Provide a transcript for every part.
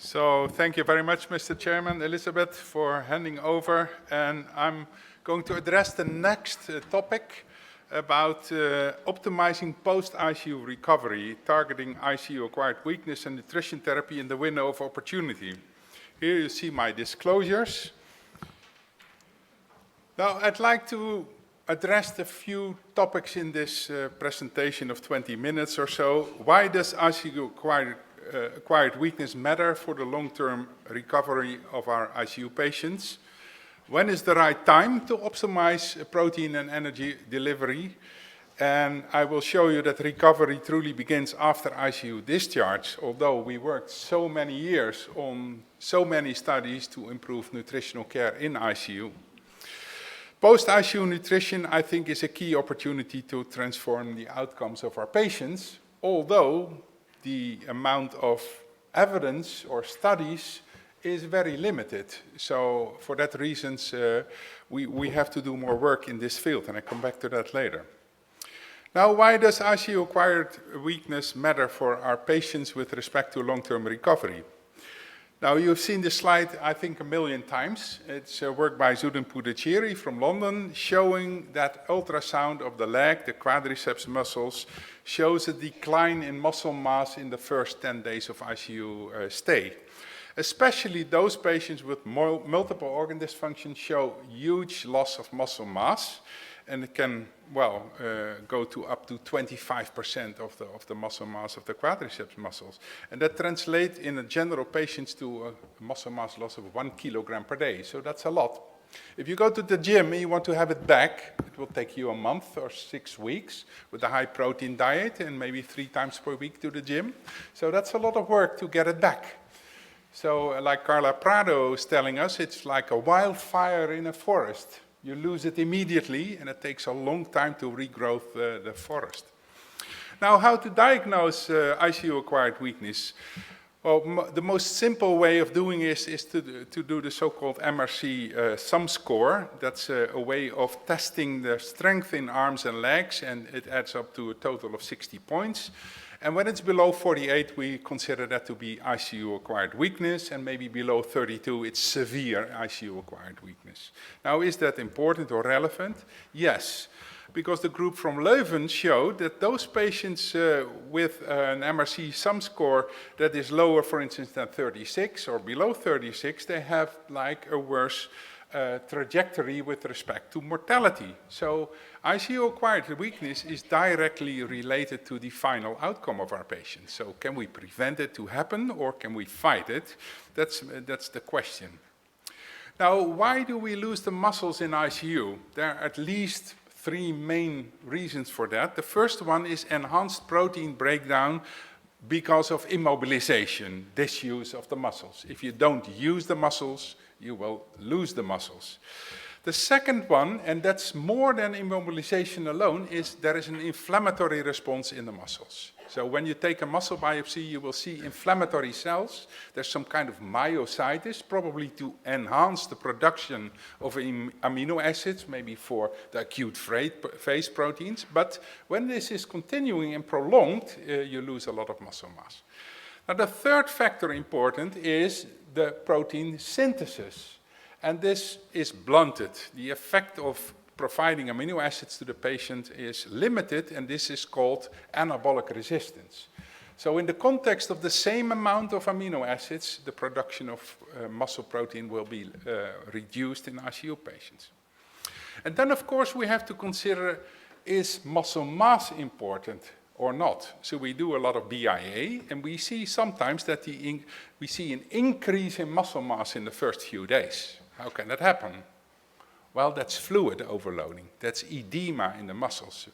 So thank you very much, Mr. Chairman, Elizabeth, for handing over. And I'm going to address the next topic about optimizing post-ICU recovery, targeting ICU-acquired weakness and nutrition therapy in the window of opportunity. Here you see my disclosures. Now, I'd like to address a few topics in this presentation of 20 minutes or so. Why does ICU-acquired weakness matter for the long-term recovery of our ICU patients? When is the right time to optimize protein and energy delivery? And I will show you that recovery truly begins after ICU discharge, although we worked so many years on so many studies to improve nutritional care in ICU. Post-ICU nutrition, I think, is a key opportunity to transform the outcomes of our patients, although the amount of evidence or studies is very limited. So for that reason, we have to do more work in this field, and I come back to that later. Now, why does ICU-acquired weakness matter for our patients with respect to long-term recovery? Now, you've seen this slide, I think, 1 million times. It's work by Zanten from London, showing that ultrasound of the leg, the quadriceps muscles, shows a decline in muscle mass in the first 10 days of ICU stay. Especially those patients with multiple organ dysfunction show huge loss of muscle mass, and it can, well, go to up to 25% of the muscle mass of the quadriceps muscles. And that translates in a general patients to a muscle mass loss of 1 kilogram per day. So that's a lot. If you go to the gym and you want to have it back, it will take you a month or 6 weeks with a high protein diet and maybe 3 times per week to the gym. So that's a lot of work to get it back. So like Carla Prado is telling us, it's like a wildfire in a forest. You lose it immediately, and it takes a long time to regrow the forest. Now, how to diagnose ICU-acquired weakness? Well, the most simple way of doing this is to do the so-called MRC sum score. That's a way of testing the strength in arms and legs, and it adds up to a total of 60 points. And when it's below 48, we consider that to be ICU-acquired weakness, and maybe below 32, it's severe ICU-acquired weakness. Now, is that important or relevant? Yes, because the group from Leuven showed that those patients with an MRC sum score that is lower, for instance, than 36 or below 36, they have like a worse trajectory with respect to mortality. So ICU-acquired weakness is directly related to the final outcome of our patients. So can we prevent it to happen, or can we fight it? That's the question. Now, why do we lose the muscles in ICU? There are at least 3 main reasons for that. The first one is enhanced protein breakdown because of immobilization, disuse of the muscles. If you don't use the muscles, you will lose the muscles. The second one, and that's more than immobilization alone, is there is an inflammatory response in the muscles. So when you take a muscle biopsy, you will see inflammatory cells. There's some kind of myositis, probably to enhance the production of amino acids, maybe for the acute phase proteins. But when this is continuing and prolonged, you lose a lot of muscle mass. Now, the third factor important is the protein synthesis. And this is blunted. The effect of providing amino acids to the patient is limited, and this is called anabolic resistance. So in the context of the same amount of amino acids, the production of muscle protein will be reduced in ICU patients. And then, of course, we have to consider, is muscle mass important or not? So we do a lot of BIA, and we see sometimes that we see an increase in muscle mass in the first few days. How can that happen? Well, that's fluid overloading. That's edema in the muscles.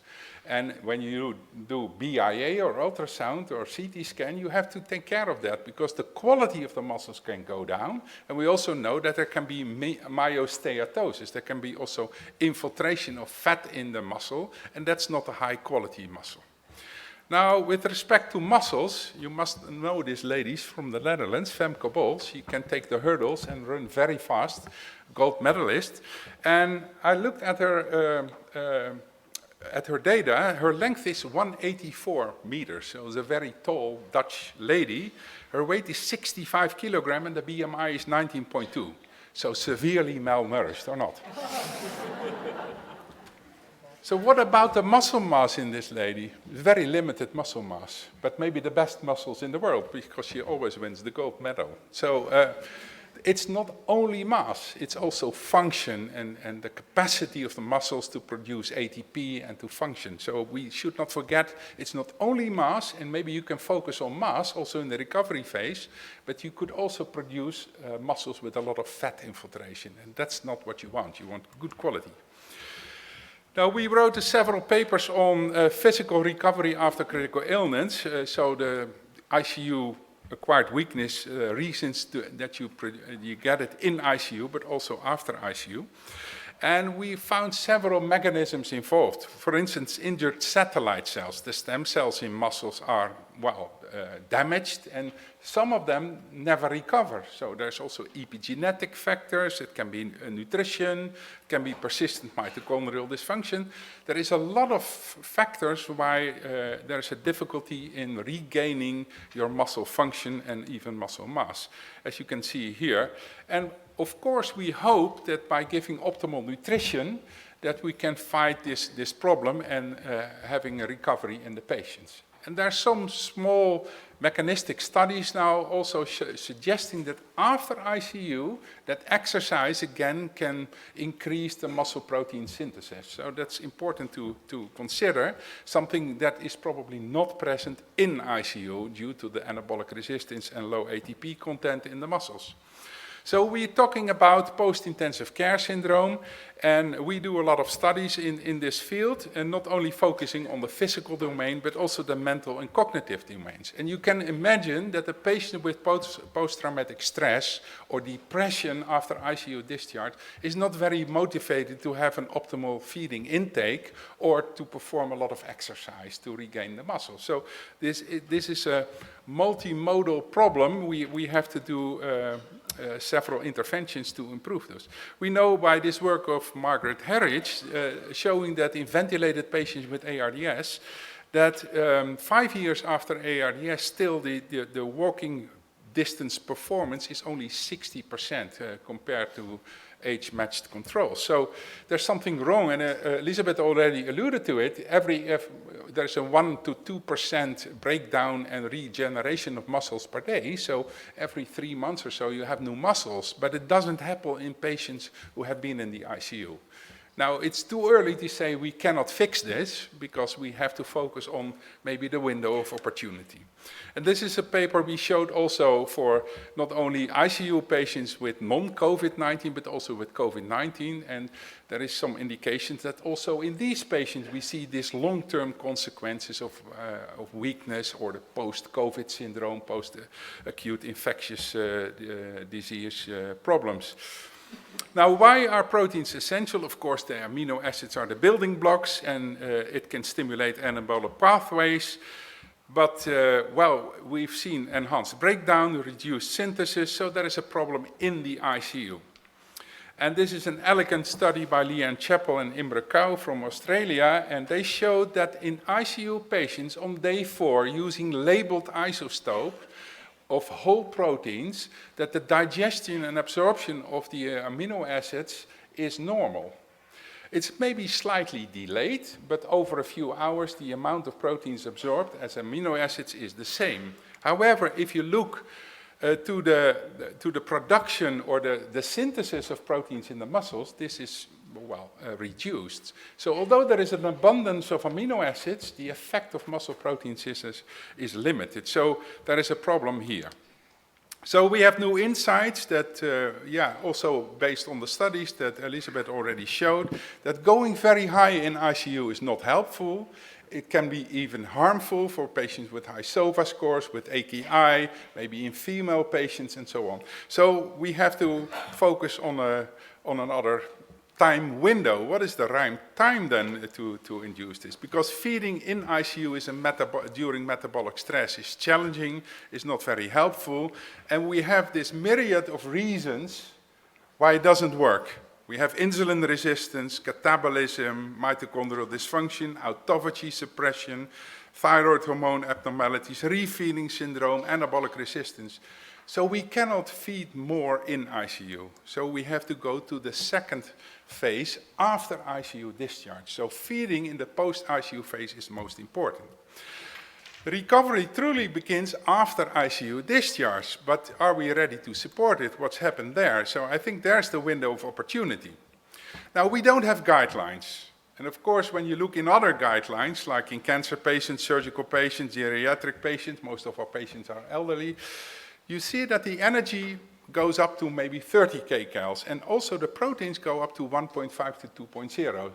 And when you do BIA or ultrasound or CT scan, you have to take care of that because the quality of the muscles can go down. And we also know that there can be myosteatosis. There can be also infiltration of fat in the muscle, and that's not a high quality muscle. Now, with respect to muscles, you must know this lady from the Netherlands, Femke Bol. She can take the hurdles and run very fast, gold medalist. And I looked at her at her data, her length is 184 meters, so it's a very tall Dutch lady. Her weight is 65 kilograms and the BMI is 19.2, so severely malnourished or not. So what about the muscle mass in this lady? Very limited muscle mass, but maybe the best muscles in the world because she always wins the gold medal. So it's not only mass, it's also function and the capacity of the muscles to produce ATP and to function. So we should not forget it's not only mass, and maybe you can focus on mass also in the recovery phase, but you could also produce muscles with a lot of fat infiltration, and that's not what you want good quality. Now, we wrote several papers on physical recovery after critical illness, so the ICU-acquired weakness reasons that you get it in ICU, but also after ICU. And we found several mechanisms involved. For instance, injured satellite cells. The stem cells in muscles are, well, damaged, and some of them never recover. So there's also epigenetic factors, it can be nutrition, it can be persistent mitochondrial dysfunction. There is a lot of factors why there's a difficulty in regaining your muscle function and even muscle mass, as you can see here. And of course, we hope that by giving optimal nutrition, that we can fight this problem and having a recovery in the patients. And there are some small mechanistic studies now also suggesting that after ICU, that exercise again can increase the muscle protein synthesis. So that's important to consider, something that is probably not present in ICU due to the anabolic resistance and low ATP content in the muscles. So we're talking about post-intensive care syndrome, and we do a lot of studies in this field, and not only focusing on the physical domain, but also the mental and cognitive domains. And you can imagine that a patient with post-traumatic stress or depression after ICU discharge is not very motivated to have an optimal feeding intake or to perform a lot of exercise to regain the muscle. So this is a multimodal problem. We have to do several interventions to improve those. We know by this work of Margaret Herridge, showing that in ventilated patients with ARDS, that 5 years after ARDS, still the walking distance performance is only 60% compared to age-matched control. So there's something wrong, and Elisabeth already alluded to it. There's a 1 to 2% breakdown and regeneration of muscles per day, so every 3 months or so you have new muscles, but it doesn't happen in patients who have been in the ICU. Now, it's too early to say we cannot fix this, because we have to focus on maybe the window of opportunity. And this is a paper we showed also for not only ICU patients with non-COVID-19, but also with COVID-19. And there is some indications that also in these patients we see these long-term consequences of weakness or the post-COVID syndrome, post-acute infectious disease problems. Now, why are proteins essential? Of course, the amino acids are the building blocks, and it can stimulate anabolic pathways. But, well, we've seen enhanced breakdown, reduced synthesis, so there is a problem in the ICU. And this is an elegant study by Leanne Chappell and Imre Kau from Australia, and they showed that in ICU patients on day 4, using labeled isotope of whole proteins, that the digestion and absorption of the amino acids is normal. It's maybe slightly delayed, but over a few hours the amount of proteins absorbed as amino acids is the same. However, if you look to the production or the synthesis of proteins in the muscles, this is, well, reduced. So although there is an abundance of amino acids, the effect of muscle protein synthesis is limited. So there is a problem here. So we have new insights that, also based on the studies that Elisabeth already showed, that going very high in ICU is not helpful. It can be even harmful for patients with high SOFA scores, with AKI, maybe in female patients and so on. So we have to focus on another time window. What is the right time then to induce this? Because feeding in ICU is during metabolic stress is challenging, is not very helpful, and we have this myriad of reasons why it doesn't work. We have insulin resistance, catabolism, mitochondrial dysfunction, autophagy suppression, thyroid hormone abnormalities, refeeding syndrome, anabolic resistance. So we cannot feed more in ICU. So we have to go to the second phase after ICU discharge. So feeding in the post-ICU phase is most important. Recovery truly begins after ICU discharge, but are we ready to support it? What's happened there? So I think there's the window of opportunity. Now, we don't have guidelines. And of course, when you look in other guidelines, like in cancer patients, surgical patients, geriatric patients, most of our patients are elderly, you see that the energy goes up to maybe 30 kcals, and also the proteins go up to 1.5 to 2.0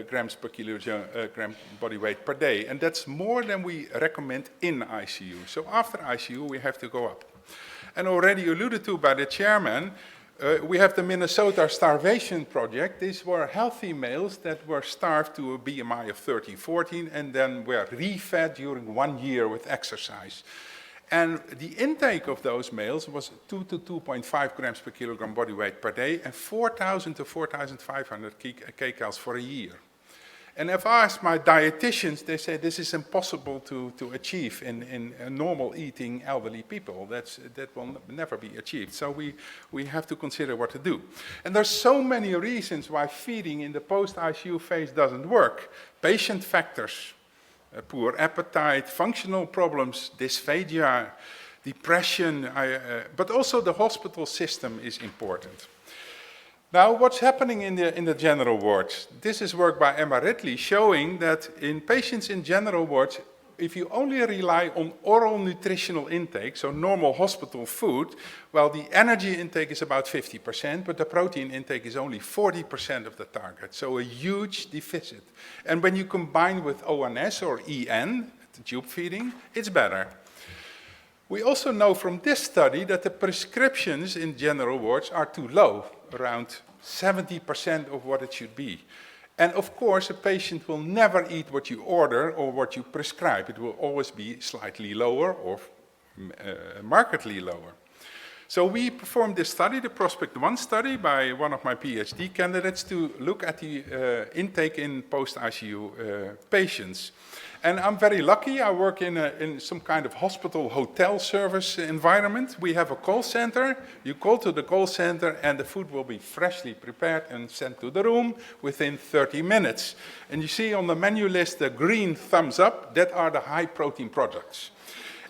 grams per kilogram body weight per day, and that's more than we recommend in ICU. So after ICU, we have to go up. And already alluded to by the chairman, we have the Minnesota Starvation Project. These were healthy males that were starved to a BMI of 13, 14, and then were refed during 1 year with exercise. And the intake of those males was 2 to 2.5 grams per kilogram body weight per day and 4,000 to 4,500 kcals for a year. And if I ask my dietitians, they say this is impossible to achieve in normal eating elderly people. That will never be achieved. So we have to consider what to do. And there's so many reasons why feeding in the post-ICU phase doesn't work. Patient factors. Poor appetite, functional problems, dysphagia, depression, but also the hospital system is important. Now, what's happening in the general wards? This is work by Emma Ridley showing that in patients in general wards, if you only rely on oral nutritional intake, so normal hospital food, well, the energy intake is about 50%, but the protein intake is only 40% of the target, so a huge deficit. And when you combine with ONS or EN, the tube feeding, it's better. We also know from this study that the prescriptions in general wards are too low, around 70% of what it should be. And of course, a patient will never eat what you order or what you prescribe. It will always be slightly lower or markedly lower. So we performed this study, the Prospect 1 study, by one of my PhD candidates to look at the intake in post-ICU patients. And I'm very lucky. I work in some kind of hospital hotel service environment. We have a call center. You call to the call center and the food will be freshly prepared and sent to the room within 30 minutes. And you see on the menu list the green thumbs up. That are the high protein products.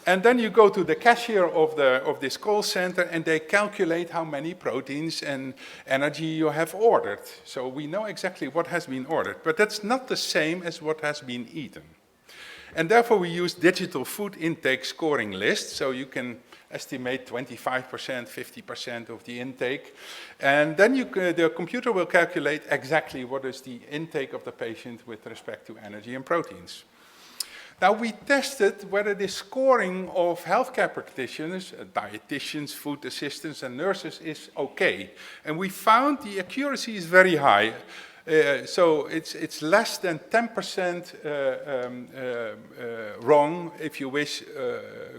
And then you go to the cashier of this call center and they calculate how many proteins and energy you have ordered. So we know exactly what has been ordered, but that's not the same as what has been eaten. And therefore we use digital food intake scoring lists, so you can estimate 25%, 50% of the intake. And then the computer will calculate exactly what is the intake of the patient with respect to energy and proteins. Now we tested whether the scoring of healthcare practitioners, dietitians, food assistants and nurses is okay. And we found the accuracy is very high. So it's less than 10% wrong, if you wish,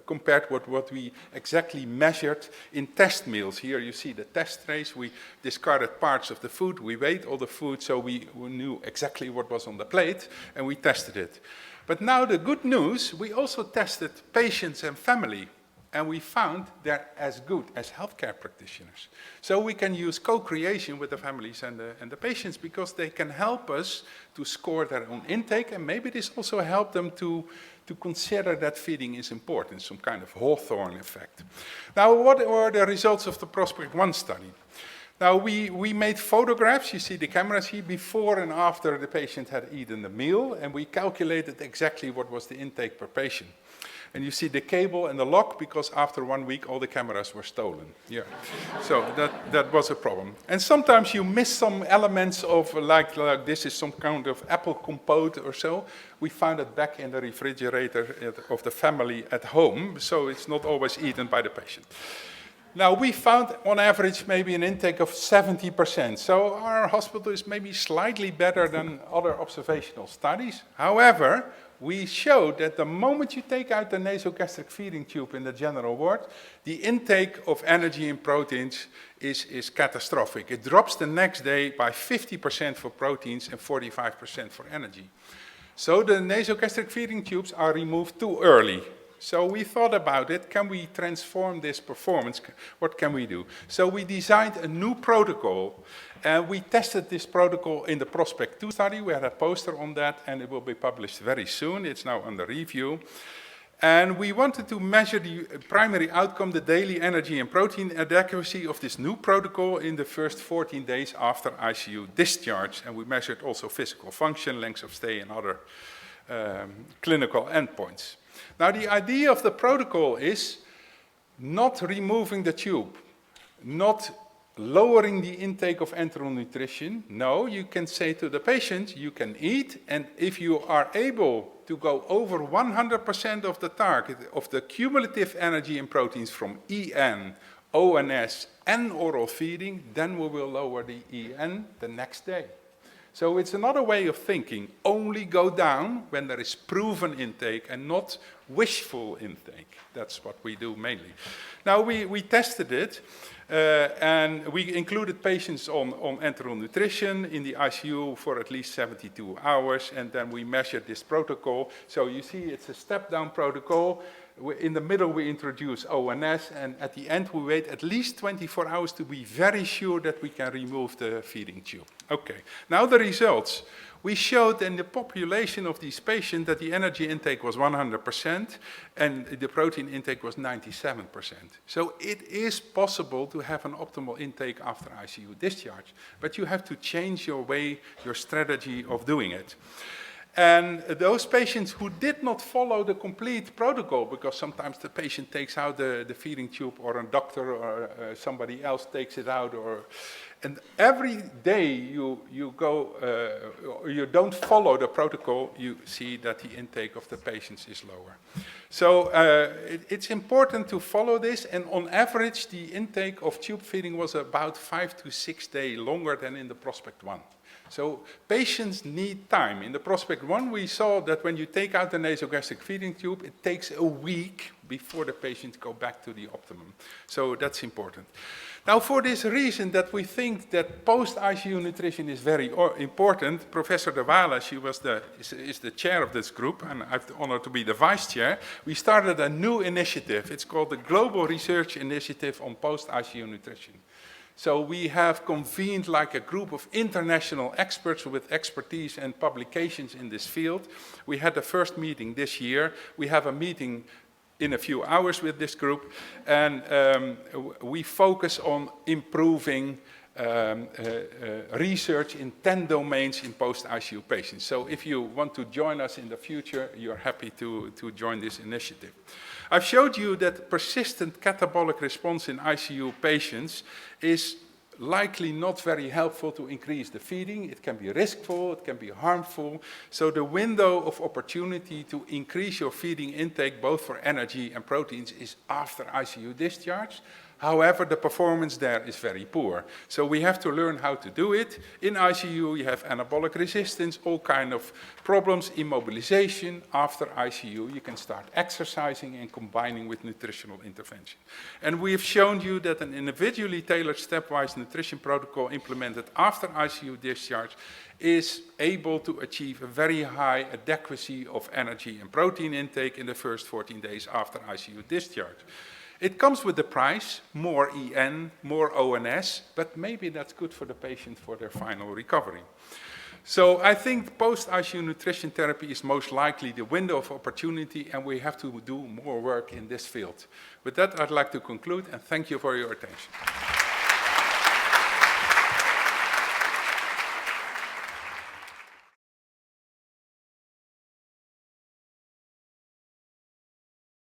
compared with what we exactly measured in test meals. Here you see the test trays. We discarded parts of the food. We weighed all the food, so we knew exactly what was on the plate, and we tested it. But now the good news, we also tested patients and family. And we found they're as good as healthcare practitioners. So we can use co-creation with the families and the patients because they can help us to score their own intake, and maybe this also help them to consider that feeding is important, some kind of Hawthorne effect. Now, what were the results of the Prospect 1 study? Now, we made photographs, you see the cameras here, before and after the patient had eaten the meal, and we calculated exactly what was the intake per patient. And you see the cable and the lock, because after 1 week all the cameras were stolen. Yeah, so that was a problem. And sometimes you miss some elements of, like this is some kind of apple compote or so. We found it back in the refrigerator of the family at home, so it's not always eaten by the patient. Now, we found on average maybe an intake of 70%. So our hospital is maybe slightly better than other observational studies. However, we showed that the moment you take out the nasogastric feeding tube in the general ward, the intake of energy and proteins is catastrophic. It drops the next day by 50% for proteins and 45% for energy. So the nasogastric feeding tubes are removed too early. So we thought about it, can we transform this performance? What can we do? So we designed a new protocol, and we tested this protocol in the Prospect 2 study. We had a poster on that, and it will be published very soon. It's now under review. And we wanted to measure the primary outcome, the daily energy and protein adequacy of this new protocol in the first 14 days after ICU discharge. And we measured also physical function, length of stay, and other clinical endpoints. Now, the idea of the protocol is not removing the tube, not lowering the intake of enteral nutrition. No, you can say to the patient, you can eat, and if you are able to go over 100% of the target of the cumulative energy and proteins from EN, ONS, and oral feeding, then we will lower the EN the next day. So it's another way of thinking, only go down when there is proven intake and not wishful intake. That's what we do mainly. Now we tested it and we included patients on enteral nutrition in the ICU for at least 72 hours, and then we measured this protocol. So you see it's a step-down protocol. In the middle we introduce ONS, and at the end we wait at least 24 hours to be very sure that we can remove the feeding tube. Okay, now the results. We showed in the population of these patients that the energy intake was 100% and the protein intake was 97%. So it is possible to have an optimal intake after ICU discharge, but you have to change your way, your strategy of doing it. And those patients who did not follow the complete protocol, because sometimes the patient takes out the feeding tube, or a doctor or somebody else takes it out, and every day you don't follow the protocol, you see that the intake of the patients is lower. So it's important to follow this, and on average the intake of tube feeding was about 5 to 6 days longer than in the Prospect 1. So patients need time. In the Prospect 1, we saw that when you take out the nasogastric feeding tube, it takes a week before the patients go back to the optimum. So that's important. Now, for this reason that we think that post-ICU nutrition is very important, Professor De Waele, she is the chair of this group, and I have the honor to be the vice chair. We started a new initiative. It's called the Global Research Initiative on Post-ICU Nutrition. So we have convened like a group of international experts with expertise and publications in this field. We had the first meeting this year. We have a meeting in a few hours with this group, and we focus on improving research in 10 domains in post-ICU patients. So if you want to join us in the future, you're happy to join this initiative. I've showed you that persistent catabolic response in ICU patients is likely not very helpful to increase the feeding. It can be riskful, it can be harmful. So the window of opportunity to increase your feeding intake, both for energy and proteins, is after ICU discharge. However, the performance there is very poor. So we have to learn how to do it. In ICU, you have anabolic resistance, all kind of problems, immobilization. After ICU, you can start exercising and combining with nutritional intervention. And we have shown you that an individually tailored stepwise nutrition protocol implemented after ICU discharge is able to achieve a very high adequacy of energy and protein intake in the first 14 days after ICU discharge. It comes with the price, more EN, more ONS, but maybe that's good for the patient for their final recovery. So I think post-ICU nutrition therapy is most likely the window of opportunity, and we have to do more work in this field. With that, I'd like to conclude, and thank you for your attention.